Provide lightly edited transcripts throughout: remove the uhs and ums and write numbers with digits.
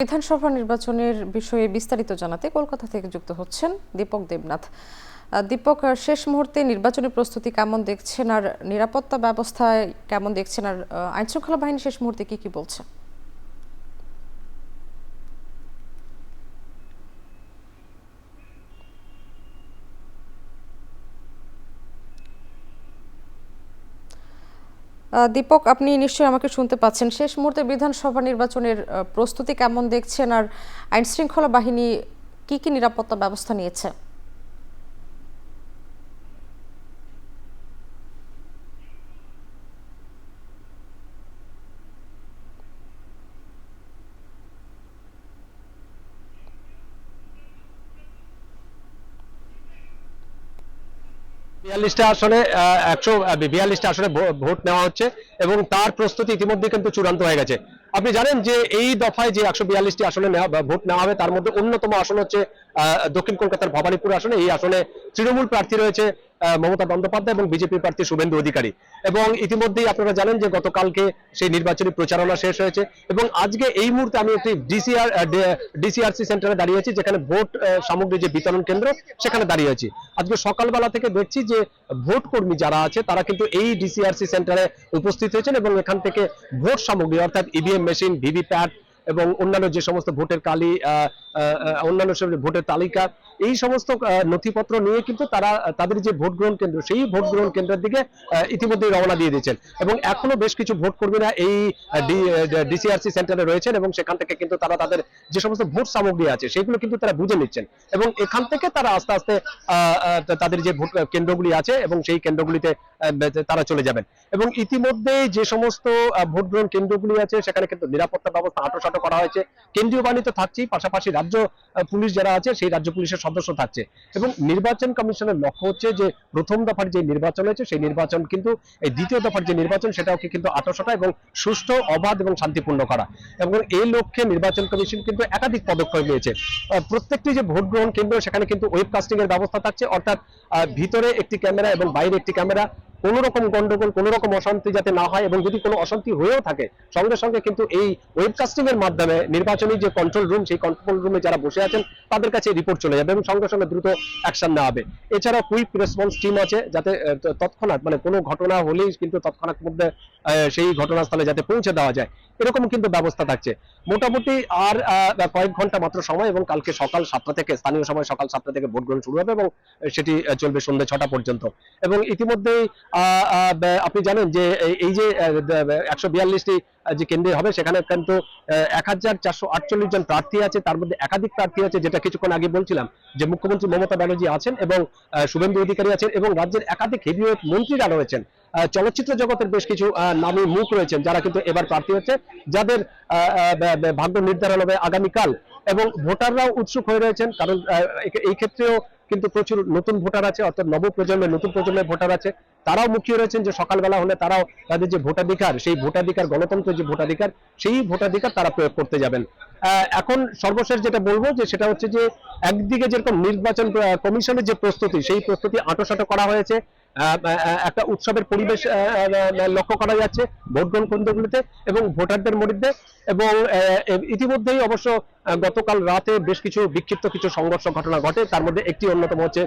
বিধানসভা নির্বাচনের বিষয়ে বিস্তারিত জানাতে কলকাতা থেকে যুক্ত হচ্ছেন দীপক দেবনাথ। দীপক, শেষ মুহূর্তে নির্বাচনী প্রস্তুতি কেমন দেখছেন আর নিরাপত্তা ব্যবস্থায় কেমন দেখছেন, আর আইনশৃঙ্খলা বাহিনী শেষ মুহূর্তে কি বলছে? দীপক, আপনি নিশ্চয়ই আমাকে শুনতে পাচ্ছেন। শেষ মুহূর্তে বিধানসভা নির্বাচনের প্রস্তুতি কেমন দেখছেন আর আইনশৃঙ্খলা বাহিনী কি নিরাপত্তা ব্যবস্থা নিয়েছে? বিয়াল্লিশটা আসনে 142টা আসনে ভোট নেওয়া হচ্ছে এবং তার প্রস্তুতি ইতিমধ্যে কিন্তু চূড়ান্ত হয়ে গেছে। আপনি জানেন যে এই দফায় যে 142টি আসনে ভোট নেওয়া হবে তার মধ্যে অন্যতম আসন হচ্ছে দক্ষিণ কলকাতার ভবানীপুর আসনে। এই আসনে তৃণমূল প্রার্থী রয়েছে মমতা বন্দ্যোপাধ্যায় এবং বিজেপি প্রার্থী শুভেন্দু অধিকারী। এবং ইতিমধ্যেই আপনারা জানেন যে গতকালকে সেই নির্বাচনী প্রচারণা শেষ হয়েছে এবং আজকে এই মুহূর্তে আমি একটি ডিসিআরসি সেন্টারে দাঁড়িয়ে আছি, যেখানে ভোট সামগ্রী যে বিতরণ কেন্দ্র সেখানে দাঁড়িয়ে আছি। আজকে সকালবেলা থেকে দেখছি যে ভোট কর্মী যারা আছে তারা কিন্তু এই ডিসিআরসি সেন্টারে উপস্থিত হয়েছেন এবং এখান থেকে ভোট সামগ্রী অর্থাৎ ইভিএম মেশিন, ভিভিপ্যাট এবং অন্যান্য যে সমস্ত ভোটের কালি, অন্যান্য ভোটের তালিকা, এই সমস্ত নথিপত্র নিয়ে কিন্তু তারা তাদের যে ভোট গ্রহণ কেন্দ্র সেই ভোট গ্রহণ কেন্দ্রের দিকে ইতিমধ্যে রওনা দিয়ে দিয়েছেন এবং এখনো বেশ কিছু ভোট কর্মীরা এই ডিসিআরসি সেন্টারে রয়েছেন এবং সেখান থেকে কিন্তু তারা তাদের যে সমস্ত ভোট সামগ্রী আছে সেগুলো কিন্তু তারা বুঝে নিচ্ছেন এবং এখান থেকে তারা আস্তে আস্তে তাদের যে ভোট কেন্দ্রগুলি আছে এবং সেই কেন্দ্রগুলিতে তারা চলে যাবেন। এবং ইতিমধ্যে যে সমস্ত ভোট গ্রহণ কেন্দ্রগুলি আছে সেখানে কিন্তু নিরাপত্তা ব্যবস্থা আঁটোসাঁটো করা হয়েছে। কেন্দ্রীয় বাহিনী তো থাকছেই, পাশাপাশি রাজ্য পুলিশ যারা আছে সেই রাজ্য পুলিশের সদস্য থাকছে এবং নির্বাচন কমিশনের লক্ষ্য হচ্ছে যে প্রথম দফার যে নির্বাচন হয়েছে সেই নির্বাচন কিন্তু এই দ্বিতীয় দফার যে নির্বাচন সেটাকে কিন্তু আঁটোসাঁটা এবং সুষ্ঠু, অবাধ এবং শান্তিপূর্ণ করা। এবং এই লক্ষ্যে নির্বাচন কমিশন কিন্তু একাধিক পদক্ষেপ নিয়েছে। প্রত্যেকটি যে ভোট গ্রহণ কেন্দ্র সেখানে কিন্তু ওয়েবকাস্টিং এর ব্যবস্থা থাকছে, অর্থাৎ ভিতরে একটি ক্যামেরা এবং বাইরে একটি ক্যামেরা। কোনো রকম গন্ডগোল, কোনো রকম অশান্তি যাতে না হয় এবং যদি কোনো অশান্তি হয়েও থাকে সঙ্গে সঙ্গে কিন্তু এই ওয়েবকাস্টিং এর মাধ্যমে নির্বাচনী যে কন্ট্রোল রুম সেই কন্ট্রোল রুমে যারা বসে আছেন তাদের কাছে রিপোর্ট চলে যাবে এবং সঙ্গে সঙ্গে দ্রুত অ্যাকশন নেওয়া হবে। এছাড়া কুইক রেসপন্স টিম আছে, যাতে তৎক্ষণাৎ মানে কোনো ঘটনা হলেই কিন্তু তৎক্ষণাৎ মধ্যে সেই ঘটনাস্থলে যাতে পৌঁছে দেওয়া যায় এরকম কিন্তু ব্যবস্থা থাকছে। মোটামুটি আর কয়েক ঘন্টা মাত্র সময় এবং কালকে সকাল 7টা থেকে, স্থানীয় সময় সকাল 7টা থেকে ভোট গ্রহণ শুরু হবে এবং সেটি চলবে সন্ধ্যে 6টা পর্যন্ত। এবং ইতিমধ্যেই আপনি জানেন যে এই যে 142টি যে কেন্দ্রে হবে সেখানে কিন্তু 1448 জন প্রার্থী আছে, তার মধ্যে একাধিক প্রার্থী আছে, যেটা কিছুক্ষণ আগে বলছিলাম যে মুখ্যমন্ত্রী মমতা ব্যানার্জি আছেন এবং শুভেন্দু অধিকারী আছেন এবং রাজ্যের একাধিক হেভিওয়েট মন্ত্রীরা রয়েছেন। চলচ্চিত্র জগতের বেশ কিছু নামী মুখ রয়েছেন যারা কিন্তু এবার প্রার্থী হচ্ছে, যাদের ভাগ্য নির্ধারণ হবে আগামীকাল। এবং ভোটাররাও উৎসুক হয়ে রয়েছেন, কারণ এই ক্ষেত্রেও কিন্তু প্রচুর নতুন ভোটার আছে, অর্থাৎ নবপ্রজন্মের নতুন প্রজন্মের ভোটার আছে। তারাও মুখিয়ে রয়েছেন যে সকালবেলা হলে তারাও তাদের যে ভোটাধিকার, সেই ভোটাধিকার, গণতন্ত্রের যে ভোটাধিকার, সেই ভোটাধিকার তারা প্রয়োগ করতে যাবেন। এখন সর্বশেষ যেটা বলবো যে সেটা হচ্ছে যে একদিকে যেরকম নির্বাচন কমিশনের যে প্রস্তুতি, সেই প্রস্তুতি আঁটোসাঁটো করা হয়েছে, একটা উৎসবের পরিবেশ লক্ষ্য করা যাচ্ছে ভোট গ্রহণ কেন্দ্রগুলিতে এবং ভোটারদের মধ্যে। এবং ইতিমধ্যেই অবশ্য গতকাল রাতে বেশ কিছু বিক্ষিপ্ত কিছু সংঘর্ষ ঘটনা ঘটে, তার মধ্যে একটি অন্যতম হচ্ছে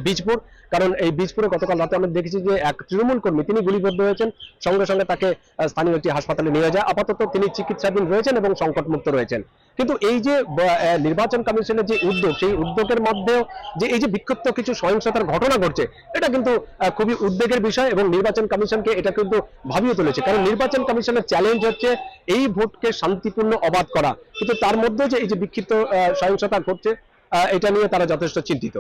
বীজপুর। কারণ এই বীজপুরে গতকাল রাতে আমরা দেখেছি যে এক তৃণমূল কর্মী তিনি গুলিবিদ্ধ হয়েছেন, সঙ্গে সঙ্গে তাকে স্থানীয় একটি হাসপাতালে নিয়ে যায়। আপাতত তিনি চিকিৎসাধীন রয়েছেন এবং সংকটমুক্ত রয়েছেন। কিন্তু এই যে নির্বাচন কমিশনের যে উদ্যোগ, সেই উদ্যোগের মধ্যেও যে এই যে বিক্ষিপ্ত কিছু সহিংসতার ঘটনা ঘটছে, এটা কিন্তু খুবই উদ্বেগের বিষয় এবং নির্বাচন কমিশনকে এটা কিন্তু ভাবিয়ে তুলেছে। কারণ নির্বাচন কমিশনের চ্যালেঞ্জ হচ্ছে এই ভোটকে শান্তিপূর্ণ, অবাধ করা, কিন্তু তার মধ্যে যে এই যে বিক্ষিপ্ত সহিংসতা ঘটছে এটা নিয়ে তারা যথেষ্ট চিন্তিত।